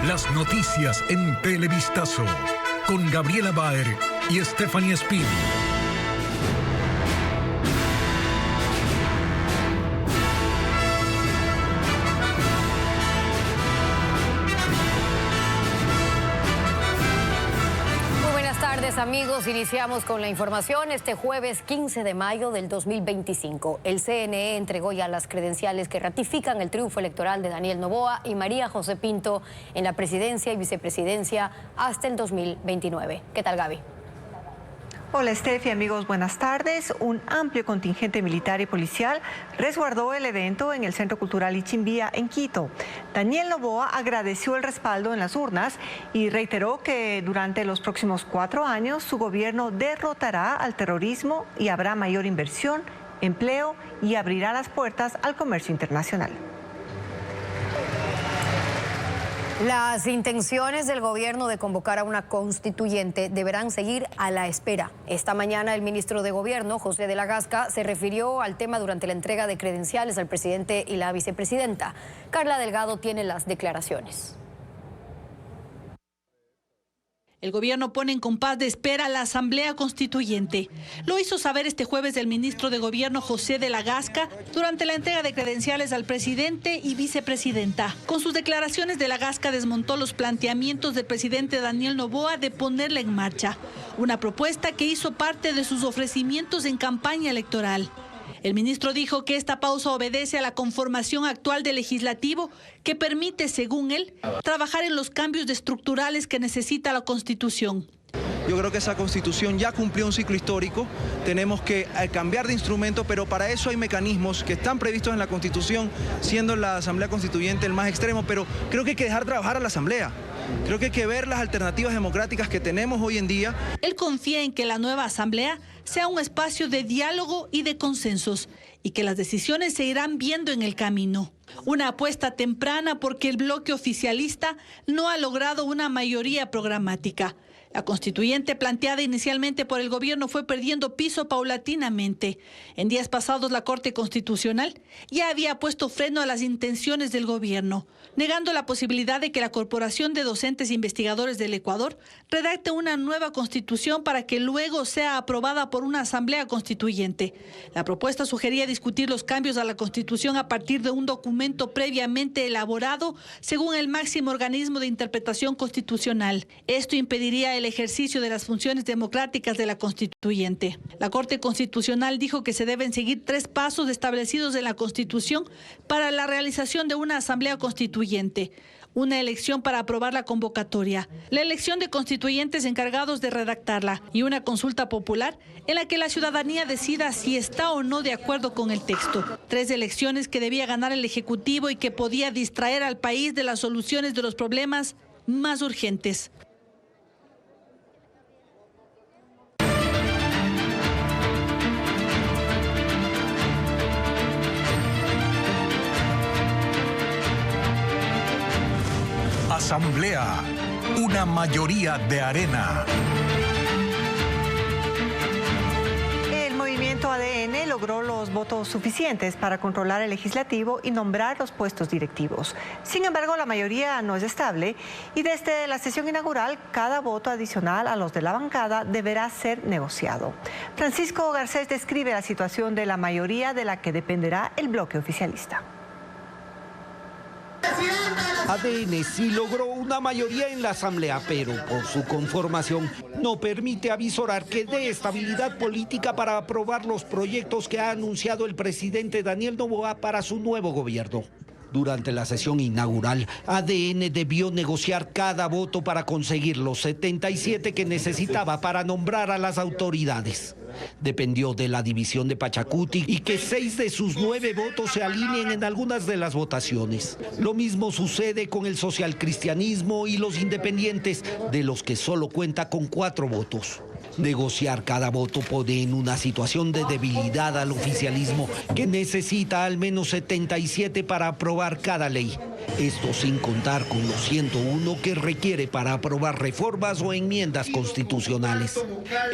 Las noticias en Televistazo, con Gabriela Baer y Stephanie Espín. Amigos, iniciamos con la información. Este jueves 15 de mayo del 2025, el CNE entregó ya las credenciales que ratifican el triunfo electoral de Daniel Noboa y María José Pinto en la presidencia y vicepresidencia hasta el 2029. ¿Qué tal, Gaby? Hola, Steffi, amigos, buenas tardes. Un amplio contingente militar y policial resguardó el evento en el Centro Cultural Ichimbía, en Quito. Daniel Noboa agradeció el respaldo en las urnas y reiteró que durante los próximos 4 años su gobierno derrotará al terrorismo y habrá mayor inversión, empleo y abrirá las puertas al comercio internacional. Las intenciones del gobierno de convocar a una constituyente deberán seguir a la espera. Esta mañana el ministro de Gobierno, José de la Gasca, se refirió al tema durante la entrega de credenciales al presidente y la vicepresidenta. Carla Delgado tiene las declaraciones. El gobierno pone en compás de espera a la Asamblea Constituyente. Lo hizo saber este jueves el ministro de Gobierno, José de la Gasca, durante la entrega de credenciales al presidente y vicepresidenta. Con sus declaraciones, de la Gasca desmontó los planteamientos del presidente Daniel Noboa de ponerla en marcha, una propuesta que hizo parte de sus ofrecimientos en campaña electoral. El ministro dijo que esta pausa obedece a la conformación actual del legislativo que permite, según él, trabajar en los cambios estructurales que necesita la Constitución. Yo creo que esa Constitución ya cumplió un ciclo histórico, tenemos que cambiar de instrumento, pero para eso hay mecanismos que están previstos en la Constitución, siendo la Asamblea Constituyente el más extremo, pero creo que hay que dejar trabajar a la Asamblea. Creo que hay que ver las alternativas democráticas que tenemos hoy en día. Él confía en que la nueva Asamblea sea un espacio de diálogo y de consensos y que las decisiones se irán viendo en el camino. Una apuesta temprana porque el bloque oficialista no ha logrado una mayoría programática. La constituyente planteada inicialmente por el gobierno fue perdiendo piso paulatinamente. En días pasados la Corte Constitucional ya había puesto freno a las intenciones del gobierno, negando la posibilidad de que la Corporación de Docentes e Investigadores del Ecuador redacte una nueva constitución para que luego sea aprobada por una asamblea constituyente. La propuesta sugería discutir los cambios a la Constitución a partir de un documento previamente elaborado según el máximo organismo de interpretación constitucional. Esto impediría el ejercicio de las funciones democráticas de la constituyente. La Corte Constitucional dijo que se deben seguir 3 pasos establecidos en la Constitución para la realización de una asamblea constituyente. Una elección para aprobar la convocatoria, la elección de constituyentes encargados de redactarla y una consulta popular en la que la ciudadanía decida si está o no de acuerdo con el texto. 3 elecciones que debía ganar el Ejecutivo y que podía distraer al país de las soluciones de los problemas más urgentes. Asamblea, una mayoría de arena. El movimiento ADN logró los votos suficientes para controlar el legislativo y nombrar los puestos directivos. Sin embargo, la mayoría no es estable y desde la sesión inaugural, cada voto adicional a los de la bancada deberá ser negociado. Francisco Garcés describe la situación de la mayoría de la que dependerá el bloque oficialista. ADN sí logró una mayoría en la Asamblea, pero por su conformación no permite avisorar que dé estabilidad política para aprobar los proyectos que ha anunciado el presidente Daniel Noboa para su nuevo gobierno. Durante la sesión inaugural, ADN debió negociar cada voto para conseguir los 77 que necesitaba para nombrar a las autoridades. Dependió de la división de Pachacuti y que 6 de sus 9 votos se alineen en algunas de las votaciones. Lo mismo sucede con el socialcristianismo y los independientes, de los que solo cuenta con 4 votos. Negociar cada voto pone en una situación de debilidad al oficialismo, que necesita al menos 77 para aprobar cada ley. Esto sin contar con los 101 que requiere para aprobar reformas o enmiendas constitucionales.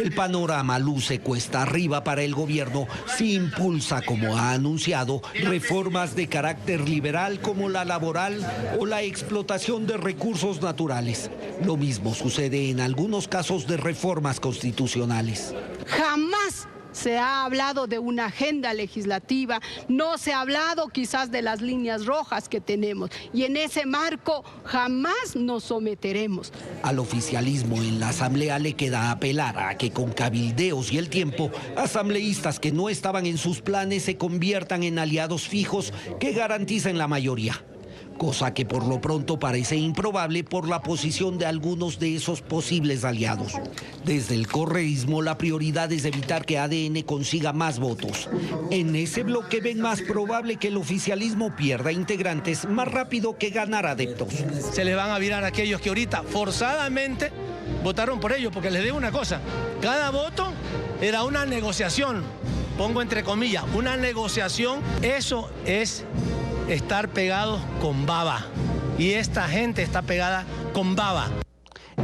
El panorama luce cuesta arriba para el gobierno si impulsa, como ha anunciado, reformas de carácter liberal como la laboral o la explotación de recursos naturales. Lo mismo sucede en algunos casos de reformas constitucionales. Jamás se ha hablado de una agenda legislativa, no se ha hablado quizás de las líneas rojas que tenemos, y en ese marco jamás nos someteremos. Al oficialismo en la Asamblea le queda apelar a que con cabildeos y el tiempo, asambleístas que no estaban en sus planes se conviertan en aliados fijos que garanticen la mayoría. Cosa que por lo pronto parece improbable por la posición de algunos de esos posibles aliados. Desde el correísmo la prioridad es evitar que ADN consiga más votos. En ese bloque ven más probable que el oficialismo pierda integrantes más rápido que ganar adeptos. Se les van a virar a aquellos que ahorita forzadamente votaron por ellos, porque les digo una cosa, cada voto era una negociación, pongo entre comillas, una negociación, eso es estar pegados con baba, y esta gente está pegada con baba.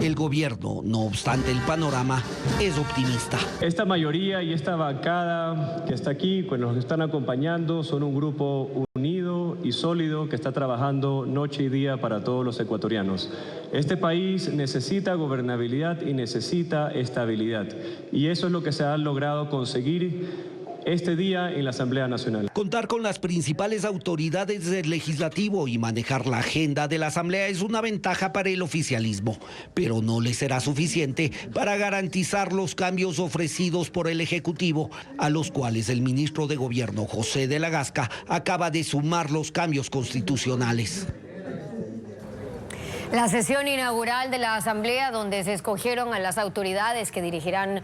El gobierno, no obstante el panorama, es optimista. Esta mayoría y esta bancada que está aquí, pues nos están acompañando, son un grupo unido y sólido que está trabajando noche y día para todos los ecuatorianos. Este país necesita gobernabilidad y necesita estabilidad, y eso es lo que se ha logrado conseguir este día en la Asamblea Nacional. Contar con las principales autoridades del legislativo y manejar la agenda de la Asamblea es una ventaja para el oficialismo, pero no le será suficiente para garantizar los cambios ofrecidos por el Ejecutivo, a los cuales el ministro de Gobierno, José de la Gasca, acaba de sumar los cambios constitucionales. La sesión inaugural de la Asamblea, donde se escogieron a las autoridades que dirigirán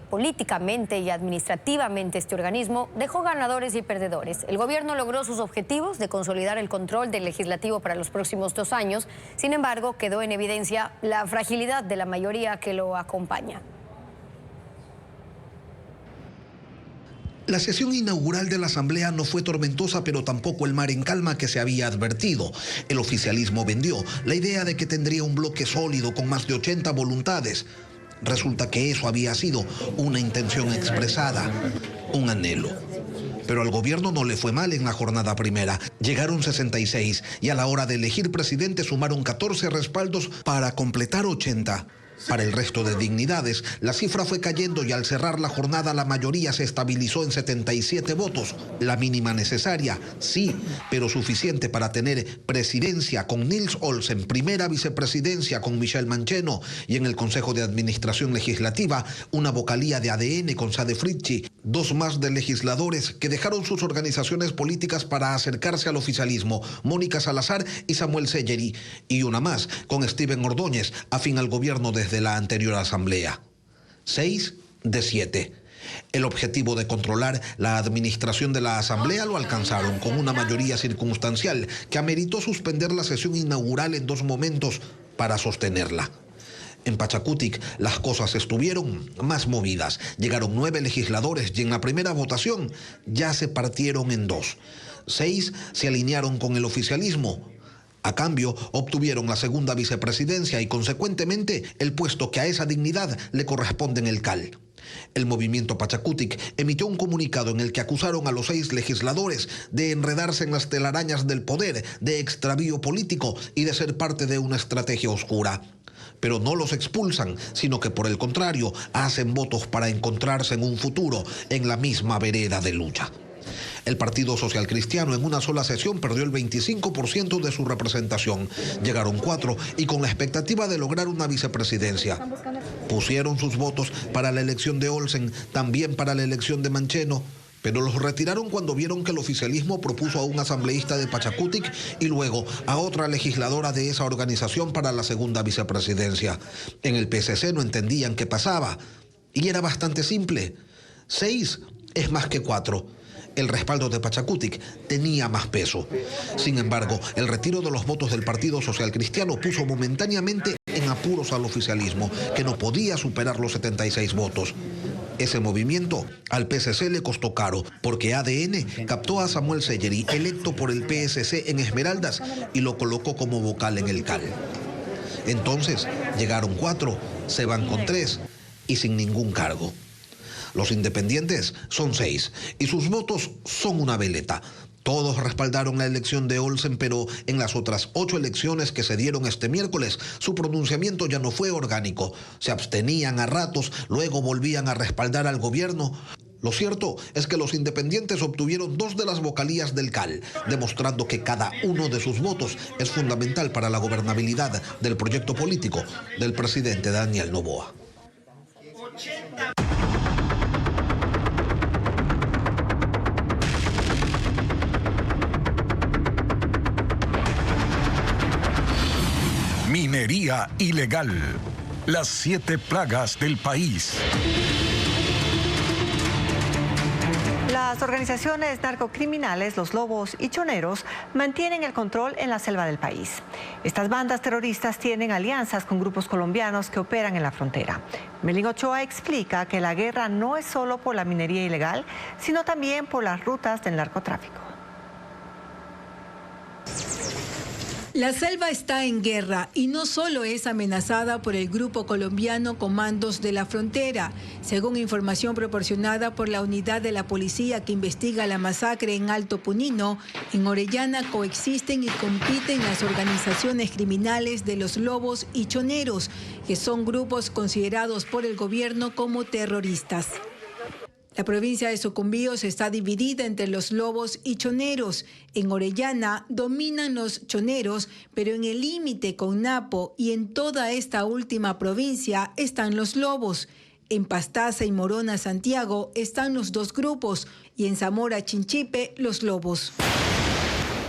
políticamente y administrativamente este organismo, dejó ganadores y perdedores. El gobierno logró sus objetivos de consolidar el control del legislativo para los próximos 2 años. Sin embargo, quedó en evidencia la fragilidad de la mayoría que lo acompaña. La sesión inaugural de la Asamblea no fue tormentosa, pero tampoco el mar en calma que se había advertido. El oficialismo vendió la idea de que tendría un bloque sólido con más de 80 voluntades. Resulta que eso había sido una intención expresada, un anhelo. Pero al gobierno no le fue mal en la jornada primera. Llegaron 66 y a la hora de elegir presidente sumaron 14 respaldos para completar 80. Para el resto de dignidades, la cifra fue cayendo y al cerrar la jornada la mayoría se estabilizó en 77 votos. La mínima necesaria, sí, pero suficiente para tener presidencia con Nils Olsen, primera vicepresidencia con Michelle Mancheno y en el Consejo de Administración Legislativa una vocalía de ADN con Sade Fritchi, 2 más de legisladores que dejaron sus organizaciones políticas para acercarse al oficialismo, Mónica Salazar y Samuel Selleri, y una más con Steven Ordóñez, afín al gobierno desde la anterior asamblea. 6 de 7. El objetivo de controlar la administración de la asamblea lo alcanzaron con una mayoría circunstancial que ameritó suspender la sesión inaugural en 2 momentos para sostenerla. En Pachacutic las cosas estuvieron más movidas. Llegaron 9 legisladores y en la primera votación ya se partieron en 2. 6 se alinearon con el oficialismo. A cambio, obtuvieron la segunda vicepresidencia y, consecuentemente, el puesto que a esa dignidad le corresponde en el CAL. El movimiento Pachacutic emitió un comunicado en el que acusaron a los 6 legisladores de enredarse en las telarañas del poder, de extravío político y de ser parte de una estrategia oscura. Pero no los expulsan, sino que por el contrario, hacen votos para encontrarse en un futuro en la misma vereda de lucha. El Partido Social Cristiano en una sola sesión perdió el 25% de su representación. Llegaron 4 y con la expectativa de lograr una vicepresidencia. Pusieron sus votos para la elección de Olsen, también para la elección de Mancheno, pero los retiraron cuando vieron que el oficialismo propuso a un asambleísta de Pachacutic y luego a otra legisladora de esa organización para la segunda vicepresidencia. En el PSC no entendían qué pasaba y era bastante simple. 6 es más que 4. El respaldo de Pachacutic tenía más peso. Sin embargo, el retiro de los votos del Partido Social Cristiano puso momentáneamente en apuros al oficialismo, que no podía superar los 76 votos. Ese movimiento al PSC le costó caro, porque ADN captó a Samuel Sellery, electo por el PSC en Esmeraldas, y lo colocó como vocal en el CAL. Entonces llegaron 4, se van con 3 y sin ningún cargo. Los independientes son 6 y sus votos son una veleta. Todos respaldaron la elección de Olsen, pero en las otras 8 elecciones que se dieron este miércoles, su pronunciamiento ya no fue orgánico. Se abstenían a ratos, luego volvían a respaldar al gobierno. Lo cierto es que los independientes obtuvieron 2 de las vocalías del CAL, demostrando que cada uno de sus votos es fundamental para la gobernabilidad del proyecto político del presidente Daniel Noboa. Minería ilegal. Las 7 plagas del país. Las organizaciones narcocriminales, los lobos y choneros, mantienen el control en la selva del país. Estas bandas terroristas tienen alianzas con grupos colombianos que operan en la frontera. Melín Ochoa explica que la guerra no es solo por la minería ilegal, sino también por las rutas del narcotráfico. La selva está en guerra y no solo es amenazada por el grupo colombiano Comandos de la Frontera. Según información proporcionada por la unidad de la policía que investiga la masacre en Alto Punino, en Orellana coexisten y compiten las organizaciones criminales de los lobos y choneros, que son grupos considerados por el gobierno como terroristas. La provincia de Sucumbíos está dividida entre los lobos y choneros. En Orellana dominan los choneros, pero en el límite con Napo y en toda esta última provincia están los lobos. En Pastaza y Morona, Santiago, están los 2 grupos y en Zamora, Chinchipe, los lobos.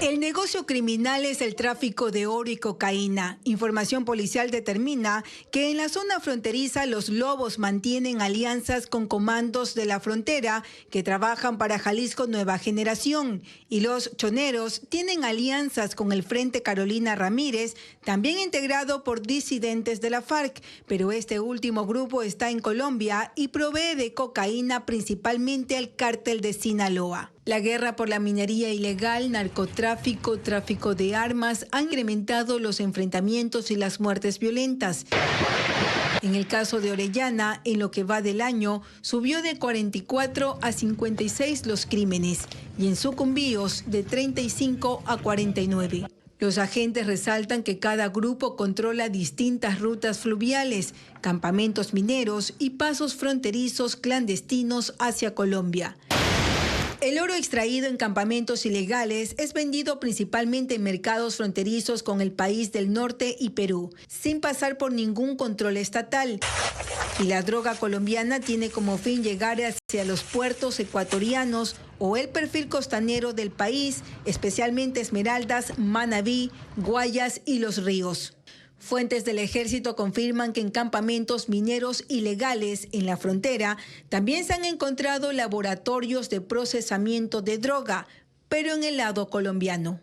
El negocio criminal es el tráfico de oro y cocaína. Información policial determina que en la zona fronteriza los lobos mantienen alianzas con Comandos de la Frontera que trabajan para Jalisco Nueva Generación, y los choneros tienen alianzas con el Frente Carolina Ramírez, también integrado por disidentes de la FARC, pero este último grupo está en Colombia y provee de cocaína principalmente al cártel de Sinaloa. La guerra por la minería ilegal, narcotráfico, tráfico de armas han incrementado los enfrentamientos y las muertes violentas. En el caso de Orellana, en lo que va del año, subió de 44 a 56 los crímenes y en Sucumbíos de 35 a 49. Los agentes resaltan que cada grupo controla distintas rutas fluviales, campamentos mineros y pasos fronterizos clandestinos hacia Colombia. El oro extraído en campamentos ilegales es vendido principalmente en mercados fronterizos con el país del norte y Perú, sin pasar por ningún control estatal. Y la droga colombiana tiene como fin llegar hacia los puertos ecuatorianos o el perfil costanero del país, especialmente Esmeraldas, Manabí, Guayas y Los Ríos. Fuentes del ejército confirman que en campamentos mineros ilegales en la frontera también se han encontrado laboratorios de procesamiento de droga, pero en el lado colombiano.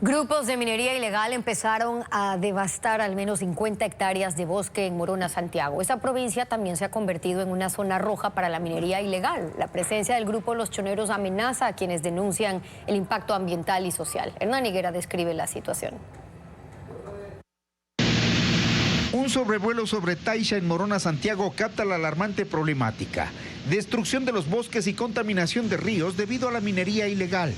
Grupos de minería ilegal empezaron a devastar al menos 50 hectáreas de bosque en Morona, Santiago. Esta provincia también se ha convertido en una zona roja para la minería ilegal. La presencia del grupo Los Choneros amenaza a quienes denuncian el impacto ambiental y social. Hernán Higuera describe la situación. Un sobrevuelo sobre Taisha en Morona, Santiago, capta la alarmante problemática. Destrucción de los bosques y contaminación de ríos debido a la minería ilegal.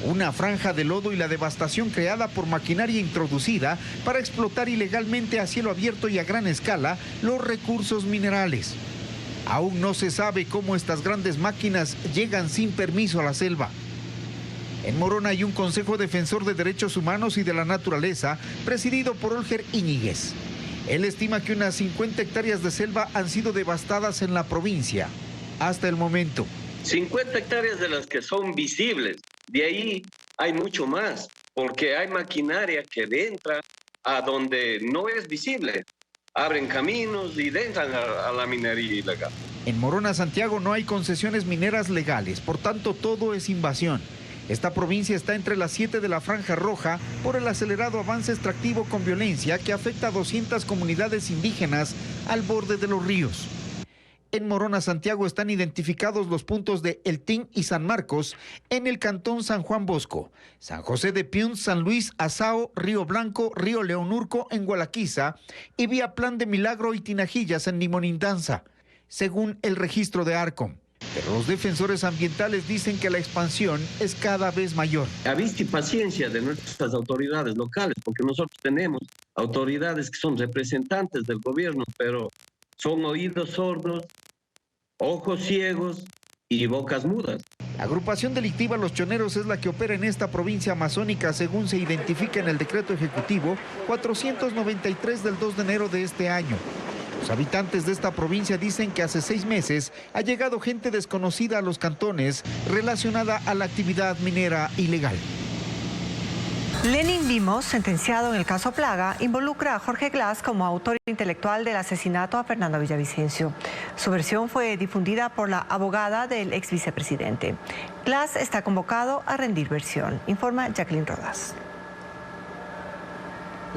Una franja de lodo y la devastación creada por maquinaria introducida para explotar ilegalmente a cielo abierto y a gran escala los recursos minerales. Aún no se sabe cómo estas grandes máquinas llegan sin permiso a la selva. En Morona hay un Consejo Defensor de Derechos Humanos y de la Naturaleza, presidido por Olger Íñiguez. Él estima que unas 50 hectáreas de selva han sido devastadas en la provincia hasta el momento. 50 hectáreas de las que son visibles, de ahí hay mucho más, porque hay maquinaria que entra a donde no es visible. Abren caminos y entran a la minería ilegal. En Morona, Santiago, no hay concesiones mineras legales, por tanto todo es invasión. Esta provincia está entre las 7 de la Franja Roja por el acelerado avance extractivo con violencia que afecta a 200 comunidades indígenas al borde de los ríos. En Morona, Santiago, están identificados los puntos de El Tin y San Marcos en el cantón San Juan Bosco, San José de Piun, San Luis, Azao, Río Blanco, Río Leonurco en Gualaquiza y vía Plan de Milagro y Tinajillas en Limonindanza, según el registro de Arcom. Pero los defensores ambientales dicen que la expansión es cada vez mayor. A vista y paciencia de nuestras autoridades locales, porque nosotros tenemos autoridades que son representantes del gobierno, pero son oídos sordos, ojos ciegos y bocas mudas. La agrupación delictiva Los Choneros es la que opera en esta provincia amazónica, según se identifica en el decreto ejecutivo 493 del 2 de enero de este año. Los habitantes de esta provincia dicen que hace 6 meses ha llegado gente desconocida a los cantones relacionada a la actividad minera ilegal. Lenin Vimos, sentenciado en el caso Plaga, involucra a Jorge Glass como autor intelectual del asesinato a Fernando Villavicencio. Su versión fue difundida por la abogada del ex vicepresidente. Glass está convocado a rendir versión, informa Jacqueline Rodas.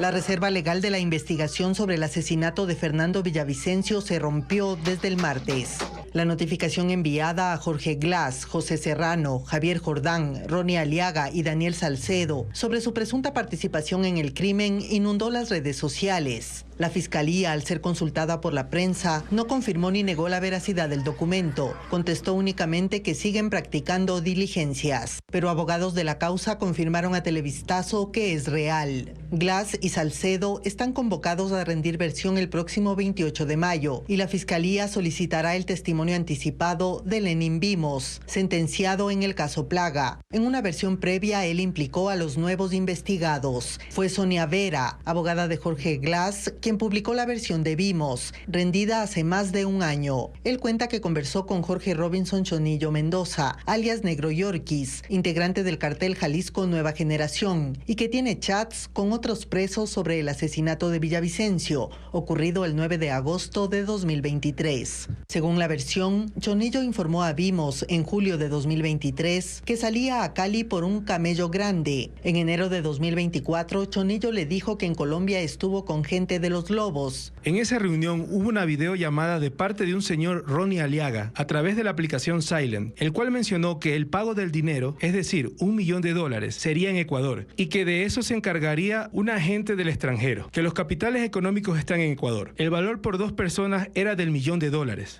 La reserva legal de la investigación sobre el asesinato de Fernando Villavicencio se rompió desde el martes. La notificación enviada a Jorge Glass, José Serrano, Javier Jordán, Ronnie Aliaga y Daniel Salcedo sobre su presunta participación en el crimen inundó las redes sociales. La fiscalía, al ser consultada por la prensa, no confirmó ni negó la veracidad del documento. Contestó únicamente que siguen practicando diligencias. Pero abogados de la causa confirmaron a Televistazo que es real. Glass y Salcedo están convocados a rendir versión el próximo 28 de mayo y la fiscalía solicitará el testimonio anticipado de Lenin Vimos, sentenciado en el caso Plaga. En una versión previa, él implicó a los nuevos investigados. Fue Sonia Vera, abogada de Jorge Glass, quien publicó la versión de Vimos, rendida hace más de un año. Él cuenta que conversó con Jorge Robinson Chonillo Mendoza, alias Negro Yorquis, integrante del cartel Jalisco Nueva Generación, y que tiene chats con otros presos sobre el asesinato de Villavicencio, ocurrido el 9 de agosto de 2023. Según la versión, Chonillo informó a Vimos en julio de 2023 que salía a Cali por un camello grande. En enero de 2024, Chonillo le dijo que en Colombia estuvo con gente de Los Lobos. En esa reunión hubo una videollamada de parte de un señor Ronnie Aliaga a través de la aplicación Silent, el cual mencionó que el pago del dinero, es decir, $1 millón, sería en Ecuador y que de eso se encargaría un agente del extranjero, que los capitales económicos están en Ecuador. El valor por 2 personas era del $1 millón.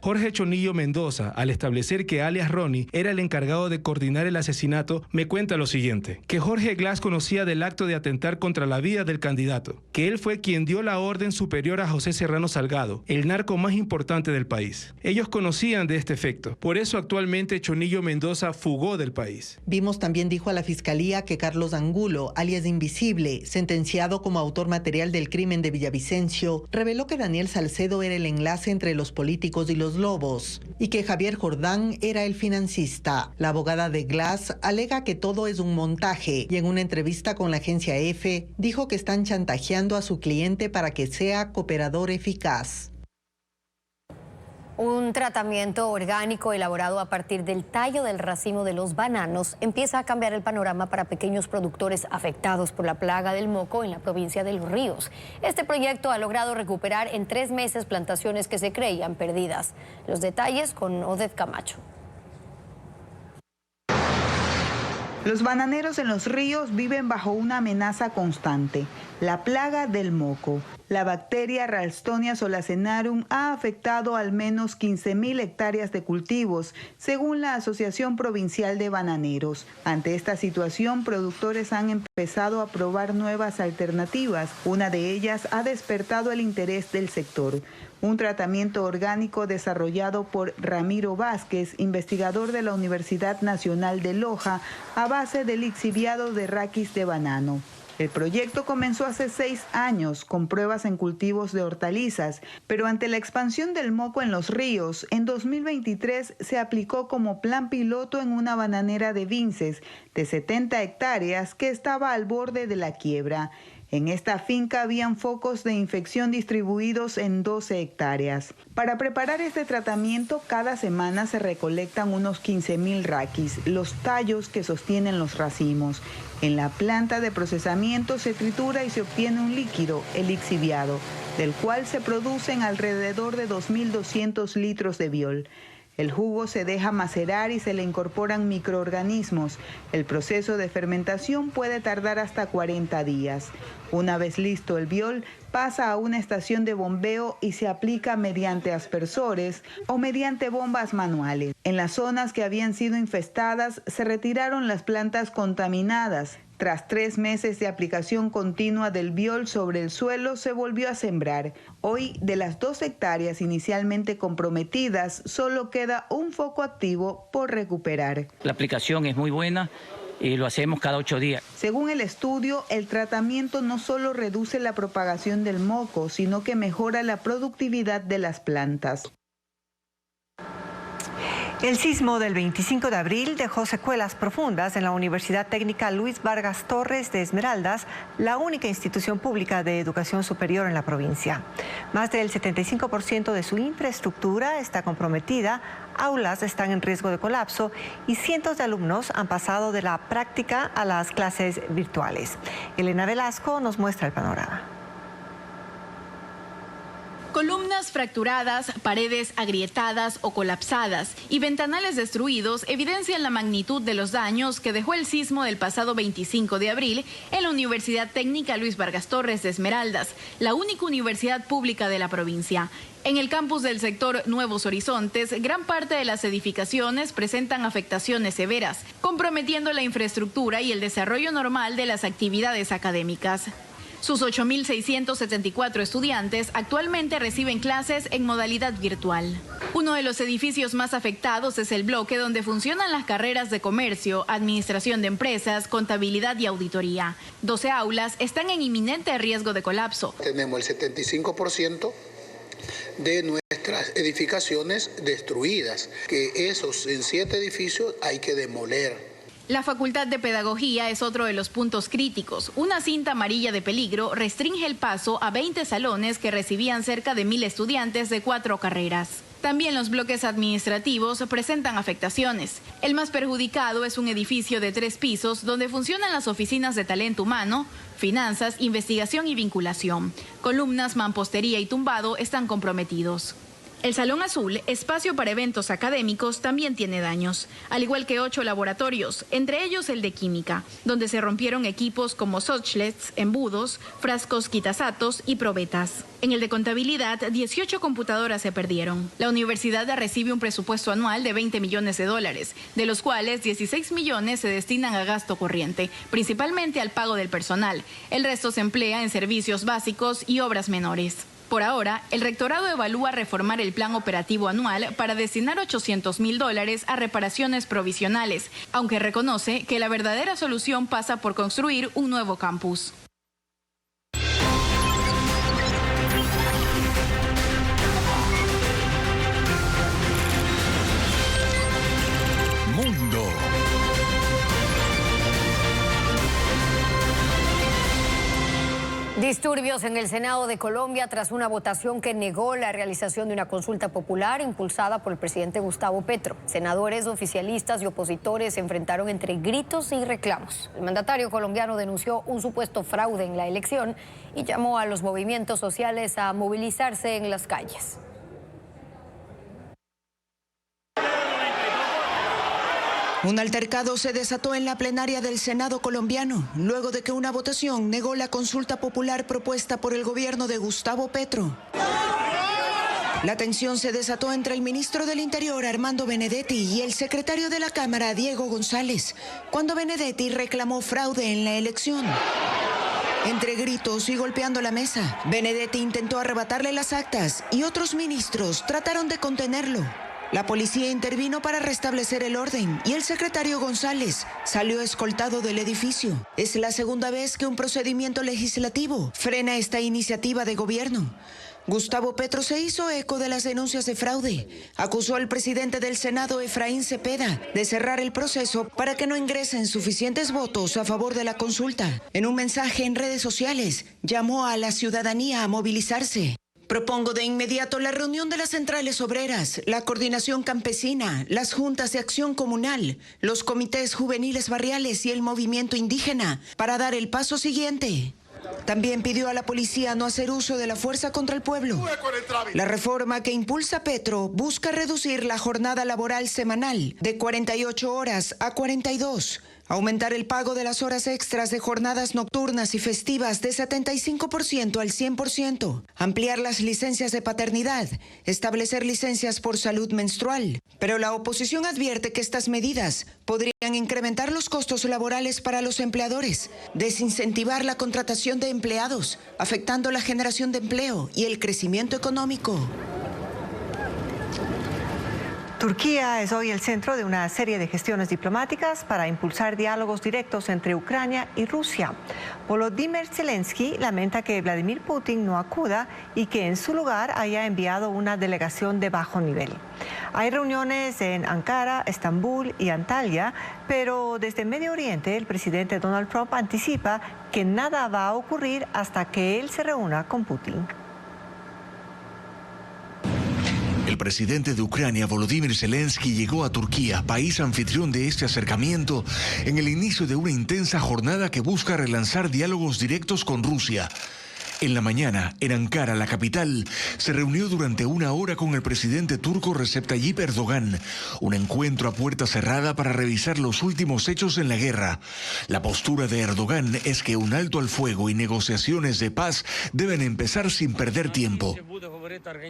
Jorge Chonillo Mendoza, al establecer que alias Ronnie era el encargado de coordinar el asesinato, me cuenta lo siguiente: que Jorge Glass conocía del acto de atentar contra la vida del candidato, que él fue quien dio la orden superior a José Serrano Salgado, el narco más importante del país. Ellos conocían de este efecto, por eso actualmente Chonillo Mendoza fugó del país. Vimos también dijo a la fiscalía que Carlos Angulo, alias Invisible, sentenciado como autor material del crimen de Villavicencio, reveló que Daniel Salcedo era el enlace entre los políticos y los lobos, y que Javier Jordán era el financista. La abogada de Glass alega que todo es un montaje y en una entrevista con la agencia EFE dijo que están chantajeando a su cliente para que sea cooperador eficaz. Un tratamiento orgánico elaborado a partir del tallo del racimo de los bananos empieza a cambiar el panorama para pequeños productores afectados por la plaga del moco en la provincia de Los Ríos. Este proyecto ha logrado recuperar en 3 meses plantaciones que se creían perdidas. Los detalles con Odette Camacho. Los bananeros en Los Ríos viven bajo una amenaza constante, la plaga del moco. La bacteria Ralstonia solacenarum ha afectado al menos 15.000 hectáreas de cultivos, según la Asociación Provincial de Bananeros. Ante esta situación, productores han empezado a probar nuevas alternativas. Una de ellas ha despertado el interés del sector. Un tratamiento orgánico desarrollado por Ramiro Vázquez, investigador de la Universidad Nacional de Loja, a base del lixiviado de raquis de banano. El proyecto comenzó hace 6 años con pruebas en cultivos de hortalizas, pero ante la expansión del moco en Los Ríos, en 2023 se aplicó como plan piloto en una bananera de Vinces de 70 hectáreas que estaba al borde de la quiebra. En esta finca habían focos de infección distribuidos en 12 hectáreas. Para preparar este tratamiento, cada semana se recolectan unos 15.000 raquis, los tallos que sostienen los racimos. En la planta de procesamiento se tritura y se obtiene un líquido, el lixiviado. del cual se producen alrededor de 2.200 litros de biol. El jugo se deja macerar y se le incorporan microorganismos. El proceso de fermentación puede tardar hasta 40 días. Una vez listo el biol, pasa a una estación de bombeo y se aplica mediante aspersores o mediante bombas manuales. En las zonas que habían sido infestadas, se retiraron las plantas contaminadas. Tras 3 meses de aplicación continua del biol sobre el suelo, se volvió a sembrar. Hoy, de las 2 hectáreas inicialmente comprometidas, solo queda un foco activo por recuperar. La aplicación es muy buena y lo hacemos cada 8 días. Según el estudio, el tratamiento no solo reduce la propagación del moco, sino que mejora la productividad de las plantas. El sismo del 25 de abril dejó secuelas profundas en la Universidad Técnica Luis Vargas Torres de Esmeraldas, la única institución pública de educación superior en la provincia. Más del 75% de su infraestructura está comprometida, aulas están en riesgo de colapso y cientos de alumnos han pasado de la práctica a las clases virtuales. Elena Velasco nos muestra el panorama. Columnas fracturadas, paredes agrietadas o colapsadas y ventanales destruidos evidencian la magnitud de los daños que dejó el sismo del pasado 25 de abril en la Universidad Técnica Luis Vargas Torres de Esmeraldas, la única universidad pública de la provincia. En el campus del sector Nuevos Horizontes, gran parte de las edificaciones presentan afectaciones severas, comprometiendo la infraestructura y el desarrollo normal de las actividades académicas. Sus 8.674 estudiantes actualmente reciben clases en modalidad virtual. Uno de los edificios más afectados es el bloque donde funcionan las carreras de comercio, administración de empresas, contabilidad y auditoría. 12 aulas están en inminente riesgo de colapso. Tenemos el 75% de nuestras edificaciones destruidas, que esos en 7 edificios hay que demoler. La Facultad de Pedagogía es otro de los puntos críticos. Una cinta amarilla de peligro restringe el paso a 20 salones que recibían cerca de 1.000 estudiantes de 4 carreras. También los bloques administrativos presentan afectaciones. El más perjudicado es un edificio de 3 pisos donde funcionan las oficinas de talento humano, finanzas, investigación y vinculación. Columnas, mampostería y tumbado están comprometidos. El Salón Azul, espacio para eventos académicos, también tiene daños, al igual que 8 laboratorios, entre ellos el de química, donde se rompieron equipos como sochlets, embudos, frascos quitasatos y probetas. En el de contabilidad, 18 computadoras se perdieron. La universidad recibe un presupuesto anual de $20 millones, de los cuales 16 millones se destinan a gasto corriente, principalmente al pago del personal. El resto se emplea en servicios básicos y obras menores. Por ahora, el rectorado evalúa reformar el plan operativo anual para destinar $800.000 a reparaciones provisionales, aunque reconoce que la verdadera solución pasa por construir un nuevo campus. Mundo. Disturbios en el Senado de Colombia tras una votación que negó la realización de una consulta popular impulsada por el presidente Gustavo Petro. Senadores, oficialistas y opositores se enfrentaron entre gritos y reclamos. El mandatario colombiano denunció un supuesto fraude en la elección y llamó a los movimientos sociales a movilizarse en las calles. Un altercado se desató en la plenaria del Senado colombiano, luego de que una votación negó la consulta popular propuesta por el gobierno de Gustavo Petro. La tensión se desató entre el ministro del Interior, Armando Benedetti, y el secretario de la Cámara, Diego González, cuando Benedetti reclamó fraude en la elección. Entre gritos y golpeando la mesa, Benedetti intentó arrebatarle las actas y otros ministros trataron de contenerlo. La policía intervino para restablecer el orden y el secretario González salió escoltado del edificio. Es la segunda vez que un procedimiento legislativo frena esta iniciativa de gobierno. Gustavo Petro se hizo eco de las denuncias de fraude. Acusó al presidente del Senado, Efraín Cepeda, de cerrar el proceso para que no ingresen suficientes votos a favor de la consulta. En un mensaje en redes sociales, llamó a la ciudadanía a movilizarse. Propongo de inmediato la reunión de las centrales obreras, la coordinación campesina, las juntas de acción comunal, los comités juveniles barriales y el movimiento indígena para dar el paso siguiente. También pidió a la policía no hacer uso de la fuerza contra el pueblo. La reforma que impulsa Petro busca reducir la jornada laboral semanal de 48 horas a 42, aumentar el pago de las horas extras de jornadas nocturnas y festivas de 75% al 100%, ampliar las licencias de paternidad, establecer licencias por salud menstrual. Pero la oposición advierte que estas medidas podrían incrementar los costos laborales para los empleadores, desincentivar la contratación de empleados, afectando la generación de empleo y el crecimiento económico. Turquía es hoy el centro de una serie de gestiones diplomáticas para impulsar diálogos directos entre Ucrania y Rusia. Volodymyr Zelensky lamenta que Vladimir Putin no acuda y que en su lugar haya enviado una delegación de bajo nivel. Hay reuniones en Ankara, Estambul y Antalya, pero desde Medio Oriente el presidente Donald Trump anticipa que nada va a ocurrir hasta que él se reúna con Putin. El presidente de Ucrania, Volodymyr Zelensky, llegó a Turquía, país anfitrión de este acercamiento, en el inicio de una intensa jornada que busca relanzar diálogos directos con Rusia. En la mañana, en Ankara, la capital, se reunió durante una hora con el presidente turco Recep Tayyip Erdogan, un encuentro a puerta cerrada para revisar los últimos hechos en la guerra. La postura de Erdogan es que un alto al fuego y negociaciones de paz deben empezar sin perder tiempo.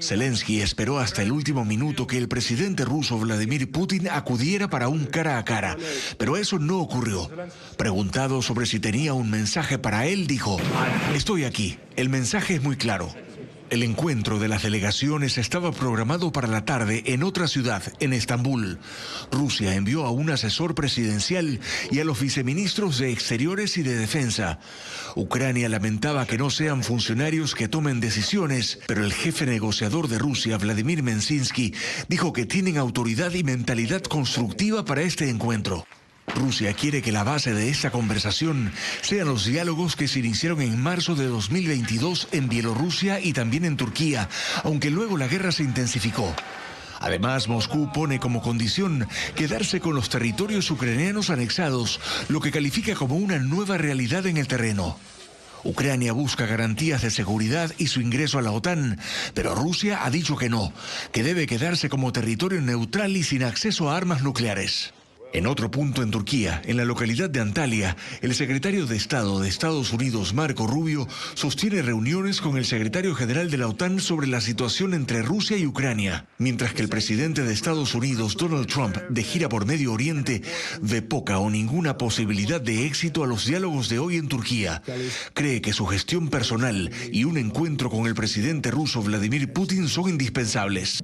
Zelensky esperó hasta el último minuto que el presidente ruso Vladimir Putin acudiera para un cara a cara, pero eso no ocurrió. Preguntado sobre si tenía un mensaje para él, dijo: "Estoy aquí. El mensaje es muy claro". El encuentro de las delegaciones estaba programado para la tarde en otra ciudad, en Estambul. Rusia envió a un asesor presidencial y a los viceministros de Exteriores y de Defensa. Ucrania lamentaba que no sean funcionarios que tomen decisiones, pero el jefe negociador de Rusia, Vladimir Mensinsky, dijo que tienen autoridad y mentalidad constructiva para este encuentro. Rusia quiere que la base de esta conversación sean los diálogos que se iniciaron en marzo de 2022 en Bielorrusia y también en Turquía, aunque luego la guerra se intensificó. Además, Moscú pone como condición quedarse con los territorios ucranianos anexados, lo que califica como una nueva realidad en el terreno. Ucrania busca garantías de seguridad y su ingreso a la OTAN, pero Rusia ha dicho que no, que debe quedarse como territorio neutral y sin acceso a armas nucleares. En otro punto en Turquía, en la localidad de Antalya, el secretario de Estado de Estados Unidos, Marco Rubio, sostiene reuniones con el secretario general de la OTAN sobre la situación entre Rusia y Ucrania, mientras que el presidente de Estados Unidos, Donald Trump, de gira por Medio Oriente, ve poca o ninguna posibilidad de éxito a los diálogos de hoy en Turquía. Cree que su gestión personal y un encuentro con el presidente ruso Vladimir Putin son indispensables.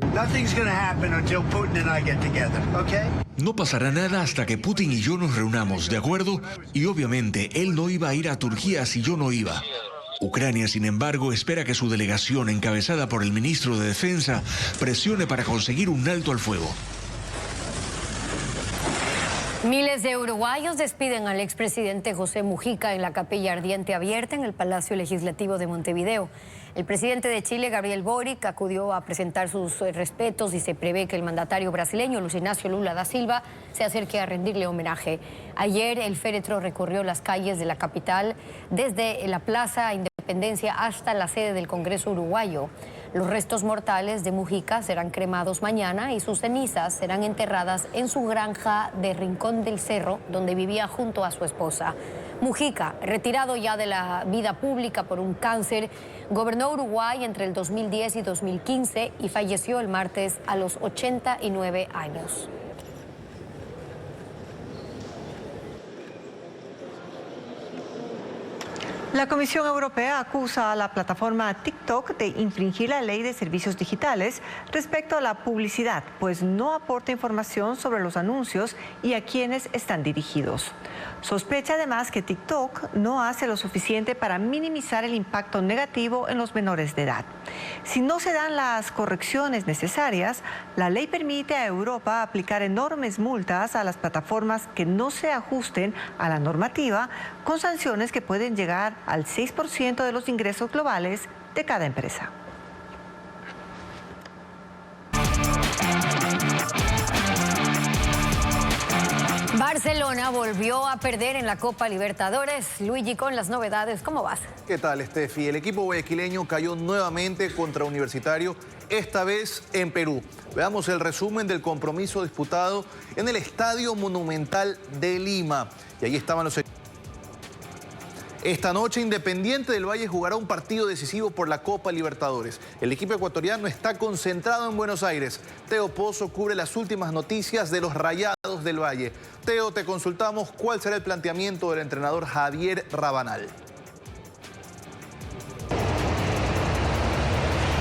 No pasará nada hasta que Putin y yo nos reunamos, ¿de acuerdo? Y obviamente él no iba a ir a Turquía si yo no iba. Ucrania, sin embargo, espera que su delegación, encabezada por el ministro de Defensa, presione para conseguir un alto al fuego. Miles de uruguayos despiden al expresidente José Mujica en la capilla ardiente abierta en el Palacio Legislativo de Montevideo. El presidente de Chile, Gabriel Boric, acudió a presentar sus respetos y se prevé que el mandatario brasileño, Luis Ignacio Lula da Silva, se acerque a rendirle homenaje. Ayer el féretro recorrió las calles de la capital, desde la Plaza Independencia hasta la sede del Congreso uruguayo. Los restos mortales de Mujica serán cremados mañana y sus cenizas serán enterradas en su granja de Rincón del Cerro, donde vivía junto a su esposa. Mujica, retirado ya de la vida pública por un cáncer, gobernó Uruguay entre el 2010 y 2015 y falleció el martes a los 89 años. La Comisión Europea acusa a la plataforma TikTok de infringir la ley de servicios digitales respecto a la publicidad, pues no aporta información sobre los anuncios y a quienes están dirigidos. Sospecha además que TikTok no hace lo suficiente para minimizar el impacto negativo en los menores de edad. Si no se dan las correcciones necesarias, la ley permite a Europa aplicar enormes multas a las plataformas que no se ajusten a la normativa, con sanciones que pueden llegar al 6% de los ingresos globales de cada empresa. Barcelona volvió a perder en la Copa Libertadores. Luigi, con las novedades, ¿cómo vas? ¿Qué tal, Steffi? El equipo guayaquileño cayó nuevamente contra Universitario, esta vez en Perú. Veamos el resumen del compromiso disputado en el Estadio Monumental de Lima. Y ahí estaban los equipos. Esta noche Independiente del Valle jugará un partido decisivo por la Copa Libertadores. El equipo ecuatoriano está concentrado en Buenos Aires. Teo Pozo cubre las últimas noticias de los Rayados del Valle. Teo, te consultamos cuál será el planteamiento del entrenador Javier Rabanal.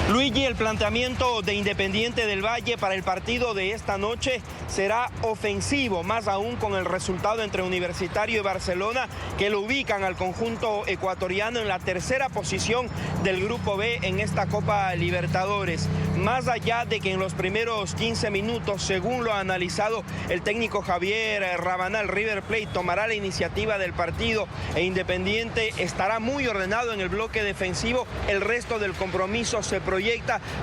Luigi, el planteamiento de Independiente del Valle para el partido de esta noche será ofensivo, más aún con el resultado entre Universitario y Barcelona, que lo ubican al conjunto ecuatoriano en la tercera posición del Grupo B en esta Copa Libertadores. Más allá de que en los primeros 15 minutos, según lo ha analizado el técnico Javier Rabanal, River Plate tomará la iniciativa del partido e Independiente estará muy ordenado en el bloque defensivo. El resto del compromiso se proyecta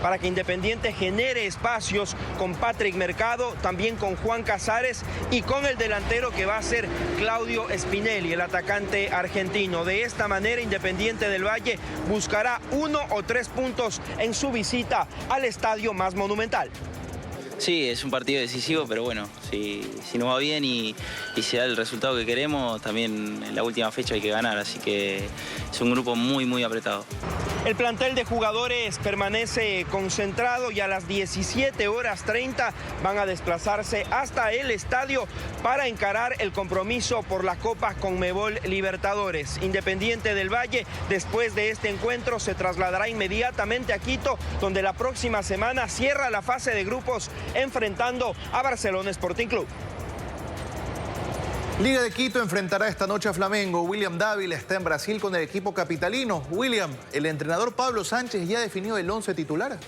para que Independiente genere espacios con Patrick Mercado, también con Juan Casares y con el delantero que va a ser Claudio Spinelli, el atacante argentino. De esta manera Independiente del Valle buscará 1 o 3 puntos en su visita al estadio más monumental. Sí, es un partido decisivo, pero bueno, si nos va bien y se da el resultado que queremos, también en la última fecha hay que ganar, así que es un grupo muy apretado. El plantel de jugadores permanece concentrado y a las 17:30 van a desplazarse hasta el estadio para encarar el compromiso por la Copa Conmebol Libertadores. Independiente del Valle, después de este encuentro, se trasladará inmediatamente a Quito, donde la próxima semana cierra la fase de grupos enfrentando a Barcelona Sporting Club. Liga de Quito enfrentará esta noche a Flamengo. William Dávila está en Brasil con el equipo capitalino. William, ¿el entrenador Pablo Sánchez ya definió el 11 titular?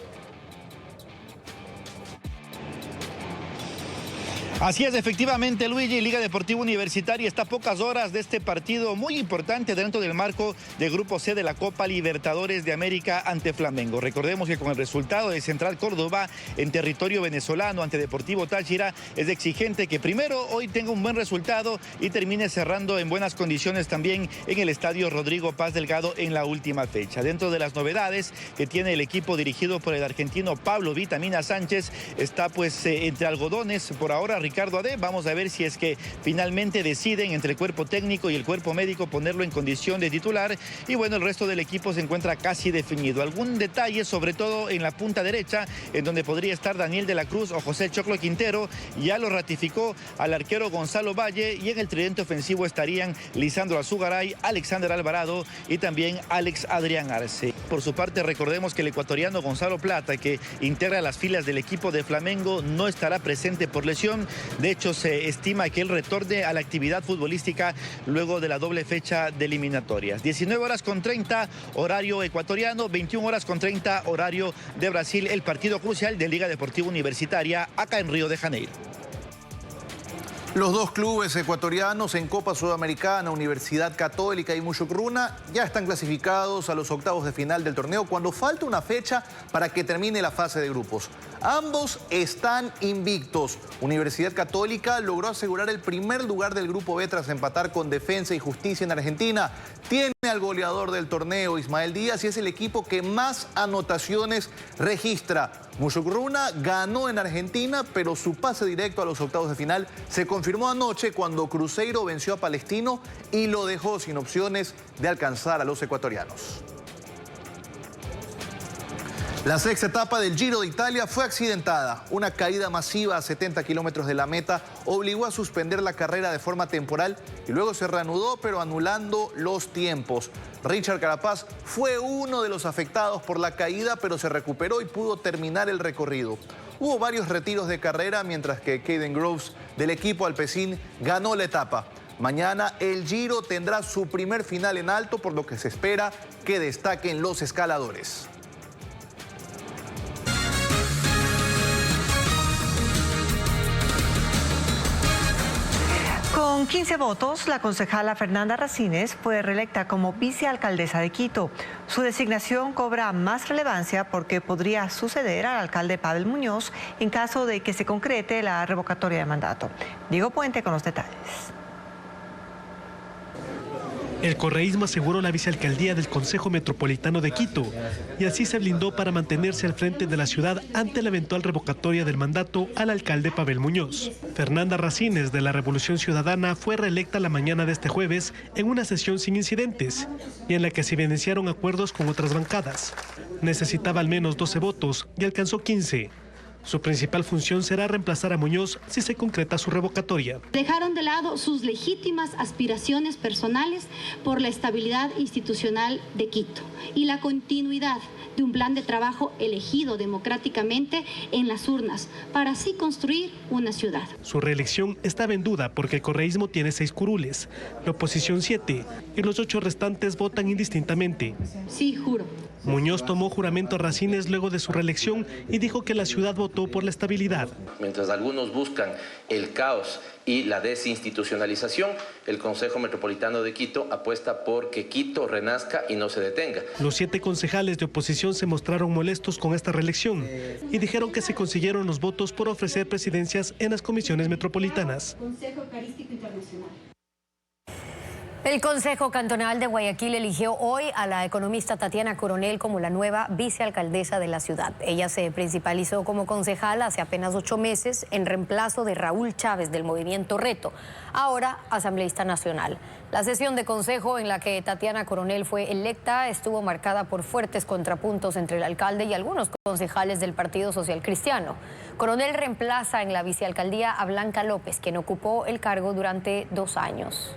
Así es, efectivamente, Luigi, Liga Deportiva Universitaria está a pocas horas de este partido muy importante dentro del marco del Grupo C de la Copa Libertadores de América ante Flamengo. Recordemos que con el resultado de Central Córdoba en territorio venezolano ante Deportivo Táchira, es exigente que primero hoy tenga un buen resultado y termine cerrando en buenas condiciones también en el estadio Rodrigo Paz Delgado en la última fecha. Dentro de las novedades que tiene el equipo dirigido por el argentino Pablo Vitamina Sánchez, está pues entre algodones por ahora Ricardo Ade. Vamos a ver si es que finalmente deciden entre el cuerpo técnico y el cuerpo médico ponerlo en condición de titular. Y bueno, el resto del equipo se encuentra casi definido. Algún detalle, sobre todo en la punta derecha, en donde podría estar Daniel de la Cruz o José Choclo Quintero. Ya lo ratificó al arquero Gonzalo Valle, y en el tridente ofensivo estarían Lisandro Azugaray, Alexander Alvarado y también Alex Adrián Arce. Por su parte, recordemos que el ecuatoriano Gonzalo Plata, que integra las filas del equipo de Flamengo, no estará presente por lesión. De hecho, se estima que él retorne a la actividad futbolística luego de la doble fecha de eliminatorias. 19:30 horario ecuatoriano, 21:30 horario de Brasil, el partido crucial de Liga Deportiva Universitaria acá en Río de Janeiro. Los dos clubes ecuatorianos en Copa Sudamericana, Universidad Católica y Muchukruna, ya están clasificados a los octavos de final del torneo cuando falta una fecha para que termine la fase de grupos. Ambos están invictos. Universidad Católica logró asegurar el primer lugar del Grupo B tras empatar con Defensa y Justicia en Argentina. Tiene al goleador del torneo, Ismael Díaz, y es el equipo que más anotaciones registra. Muchukruna ganó en Argentina, pero su pase directo a los octavos de final se confirmó anoche cuando Cruzeiro venció a Palestino y lo dejó sin opciones de alcanzar a los ecuatorianos. La sexta etapa del Giro de Italia fue accidentada. Una caída masiva a 70 kilómetros de la meta obligó a suspender la carrera de forma temporal y luego se reanudó, pero anulando los tiempos. Richard Carapaz fue uno de los afectados por la caída, pero se recuperó y pudo terminar el recorrido. Hubo varios retiros de carrera, mientras que Caden Groves del equipo alpecin ganó la etapa. Mañana el Giro tendrá su primer final en alto, por lo que se espera que destaquen los escaladores. Con Con 15 votos, la concejala Fernanda Racines fue reelecta como vicealcaldesa de Quito. Su designación cobra más relevancia porque podría suceder al alcalde Pavel Muñoz en caso de que se concrete la revocatoria de mandato. Diego Puente con los detalles. El correísmo aseguró la vicealcaldía del Consejo Metropolitano de Quito y así se blindó para mantenerse al frente de la ciudad ante la eventual revocatoria del mandato al alcalde Pavel Muñoz. Fernanda Racines, de la Revolución Ciudadana, fue reelecta la mañana de este jueves en una sesión sin incidentes y en la que se evidenciaron acuerdos con otras bancadas. Necesitaba al menos 12 votos y alcanzó 15. Su principal función será reemplazar a Muñoz si se concreta su revocatoria. Dejaron de lado sus legítimas aspiraciones personales por la estabilidad institucional de Quito y la continuidad de un plan de trabajo elegido democráticamente en las urnas para así construir una ciudad. Su reelección estaba en duda porque el correísmo tiene 6 curules, la oposición 7 y los 8 restantes votan indistintamente. Sí, juro. Muñoz tomó juramento a Racines luego de su reelección y dijo que la ciudad votó por la estabilidad. Mientras algunos buscan el caos y la desinstitucionalización, el Consejo Metropolitano de Quito apuesta por que Quito renazca y no se detenga. Los 7 concejales de oposición se mostraron molestos con esta reelección y dijeron que se consiguieron los votos por ofrecer presidencias en las comisiones metropolitanas. Consejo Eucarístico Internacional. El Consejo Cantonal de Guayaquil eligió hoy a la economista Tatiana Coronel como la nueva vicealcaldesa de la ciudad. Ella se principalizó como concejal hace apenas 8 meses en reemplazo de Raúl Chávez del movimiento Reto, ahora asambleísta nacional. La sesión de consejo en la que Tatiana Coronel fue electa estuvo marcada por fuertes contrapuntos entre el alcalde y algunos concejales del Partido Social Cristiano. Coronel reemplaza en la vicealcaldía a Blanca López, quien ocupó el cargo durante 2 años.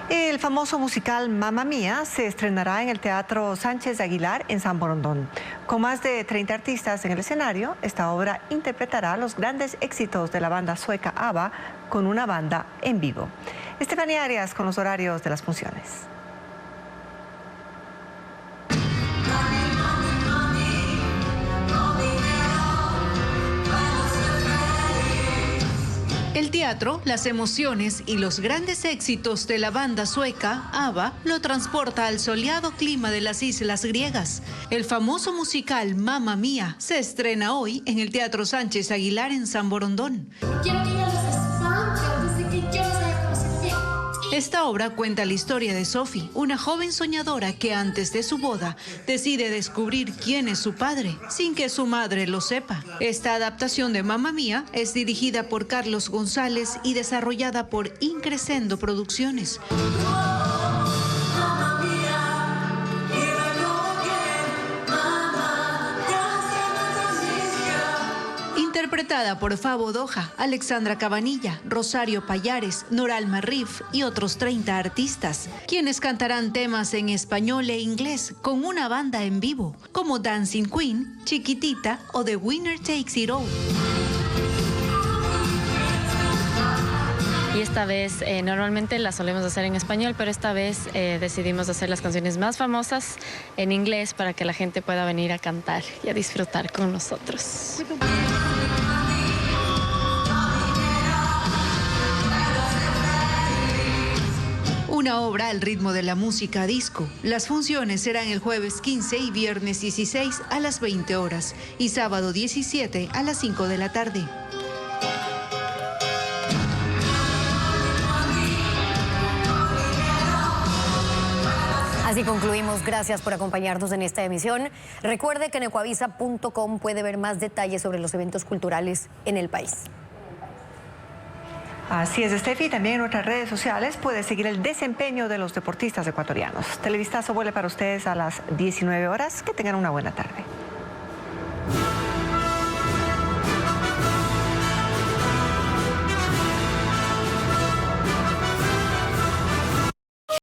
El famoso musical Mamma Mía se estrenará en el Teatro Sánchez de Aguilar en San Borondón. Con más de 30 artistas en el escenario, esta obra interpretará los grandes éxitos de la banda sueca ABBA con una banda en vivo. Estefanía Arias con los horarios de las funciones. El teatro, las emociones y los grandes éxitos de la banda sueca ABBA lo transporta al soleado clima de las islas griegas. El famoso musical Mamma Mía se estrena hoy en el Teatro Sánchez Aguilar en San Borondón. Quiero que ella los espante desde que yo sea consciente. Esta obra cuenta la historia de Sophie, una joven soñadora que antes de su boda decide descubrir quién es su padre, sin que su madre lo sepa. Esta adaptación de Mamma Mía es dirigida por Carlos González y desarrollada por Increscendo Producciones. Interpretada por Fabo Doja, Alexandra Cabanilla, Rosario Payares, Noralma Riff y otros 30 artistas, quienes cantarán temas en español e inglés con una banda en vivo, como Dancing Queen, Chiquitita o The Winner Takes It All. Y esta vez, normalmente las solemos hacer en español, pero esta vez decidimos hacer las canciones más famosas en inglés para que la gente pueda venir a cantar y a disfrutar con nosotros. Una obra al ritmo de la música disco. Las funciones serán el jueves 15 y viernes 16 a las 20 horas y sábado 17 a las 5 de la tarde. Así concluimos. Gracias por acompañarnos en esta emisión. Recuerde que en ecuavisa.com puede ver más detalles sobre los eventos culturales en el país. Así es, Estefi. También en nuestras redes sociales puede seguir el desempeño de los deportistas ecuatorianos. Televistazo vuelve para ustedes a las 19 horas. Que tengan una buena tarde.